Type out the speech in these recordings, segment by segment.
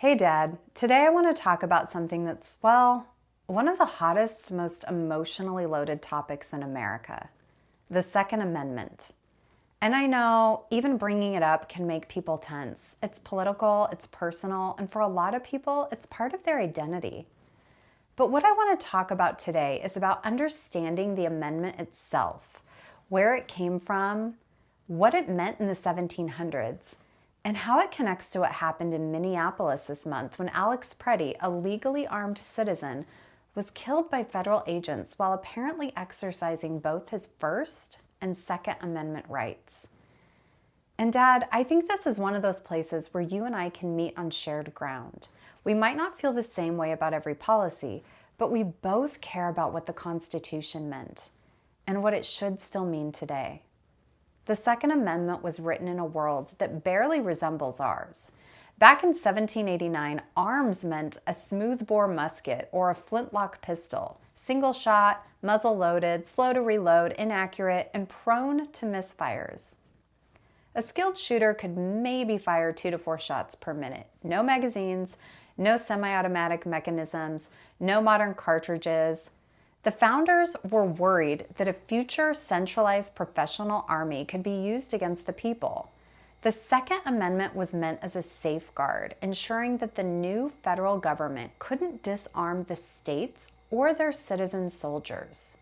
Hey Dad, today I want to talk about something that's, well, one of the hottest, most emotionally loaded topics in America, the Second Amendment. And I know even bringing it up can make people tense. It's political, it's personal, and for a lot of people, it's part of their identity. But what I want to talk about today is about understanding the amendment itself, where it came from, what it meant in the 1700s, and how it connects to what happened in Minneapolis this month when Alex Preddy, a legally armed citizen, was killed by federal agents while apparently exercising both his First and Second Amendment rights. And Dad, I think this is one of those places where you and I can meet on shared ground. We might not feel the same way about every policy, but we both care about what the Constitution meant and what it should still mean today. The Second Amendment was written in a world that barely resembles ours. Back in 1789, arms meant a smoothbore musket or a flintlock pistol, single shot, muzzle loaded, slow to reload, inaccurate, and prone to misfires. A skilled shooter could maybe fire 2 to 4 shots per minute. No magazines, no semi-automatic mechanisms, no modern cartridges. The founders were worried that a future centralized professional army could be used against the people. The Second Amendment was meant as a safeguard, ensuring that the new federal government couldn't disarm the states or their citizen soldiers.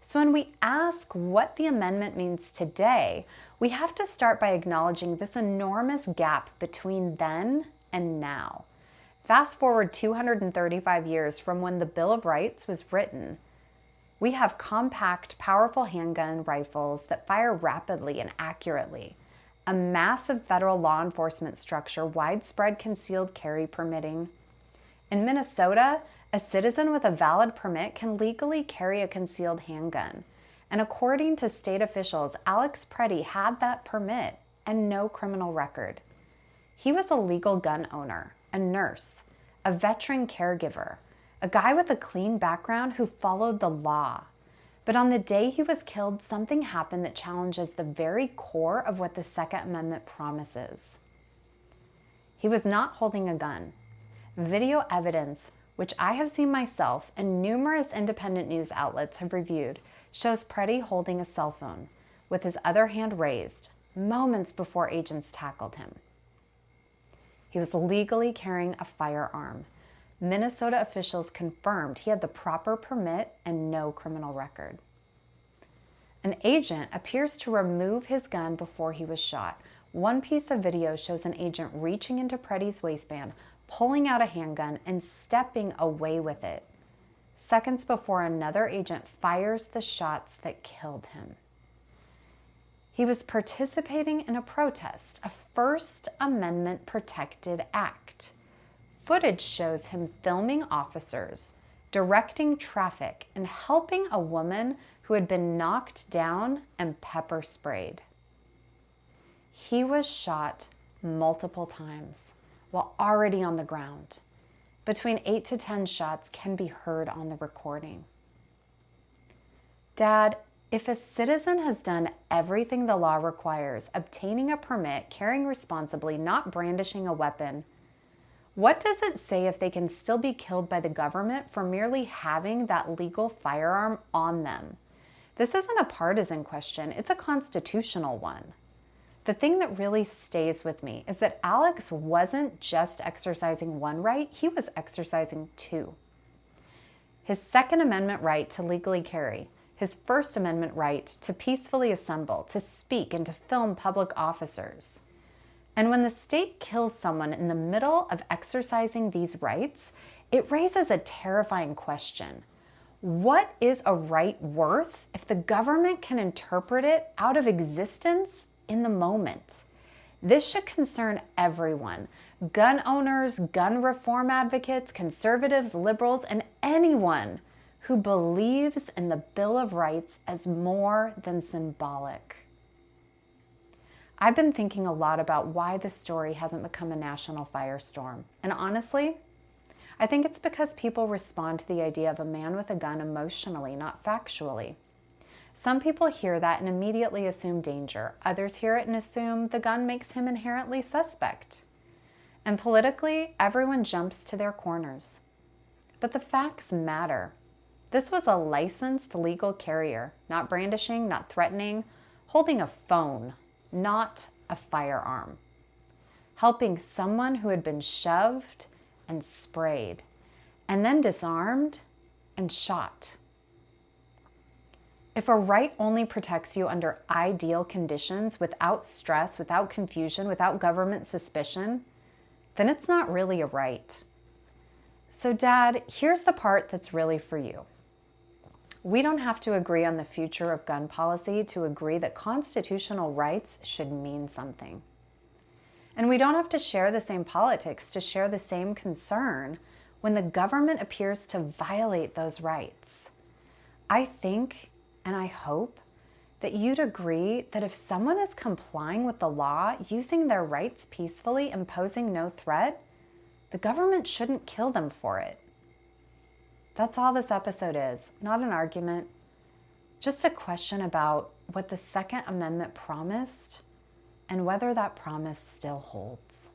So when we ask what the amendment means today, we have to start by acknowledging this enormous gap between then and now. Fast forward 235 years from when the Bill of Rights was written. We have compact, powerful handgun rifles that fire rapidly and accurately, a massive federal law enforcement structure, widespread concealed carry permitting. In Minnesota, a citizen with a valid permit can legally carry a concealed handgun. And according to state officials, Alex Preddy had that permit and no criminal record. He was a legal gun owner, a nurse, a veteran caregiver, a guy with a clean background who followed the law. But on the day he was killed, something happened that challenges the very core of what the Second Amendment promises. He was not holding a gun. Video evidence, which I have seen myself and numerous independent news outlets have reviewed, shows Preddy holding a cell phone with his other hand raised, moments before agents tackled him. He was legally carrying a firearm. Minnesota officials confirmed he had the proper permit and no criminal record. An agent appears to remove his gun before he was shot. One piece of video shows an agent reaching into Preddy's waistband, pulling out a handgun, and stepping away with it, seconds before another agent fires the shots that killed him. He was participating in a protest, a First Amendment protected act. Footage shows him filming officers, directing traffic, and helping a woman who had been knocked down and pepper sprayed. He was shot multiple times while already on the ground. Between 8 to 10 shots can be heard on the recording. Dad, if a citizen has done everything the law requires, obtaining a permit, carrying responsibly, not brandishing a weapon, what does it say if they can still be killed by the government for merely having that legal firearm on them? This isn't a partisan question, it's a constitutional one. The thing that really stays with me is that Alex wasn't just exercising one right, he was exercising two. His Second Amendment right to legally carry, his First Amendment right to peacefully assemble, to speak, and to film public officers. And when the state kills someone in the middle of exercising these rights, it raises a terrifying question. What is a right worth if the government can interpret it out of existence in the moment? This should concern everyone: gun owners, gun reform advocates, conservatives, liberals, and anyone who believes in the Bill of Rights as more than symbolic. I've been thinking a lot about why this story hasn't become a national firestorm. And honestly, I think it's because people respond to the idea of a man with a gun emotionally, not factually. Some people hear that and immediately assume danger. Others hear it and assume the gun makes him inherently suspect. And politically, everyone jumps to their corners. But the facts matter. This was a licensed legal carrier, not brandishing, not threatening, holding a phone, not a firearm, helping someone who had been shoved and sprayed, and then disarmed and shot. If a right only protects you under ideal conditions, without stress, without confusion, without government suspicion, then it's not really a right. So, Dad, here's the part that's really for you. We don't have to agree on the future of gun policy to agree that constitutional rights should mean something. And we don't have to share the same politics to share the same concern when the government appears to violate those rights. I think and I hope that you'd agree that if someone is complying with the law, using their rights peacefully, and posing no threat, the government shouldn't kill them for it. That's all this episode is, not an argument, just a question about what the Second Amendment promised and whether that promise still holds.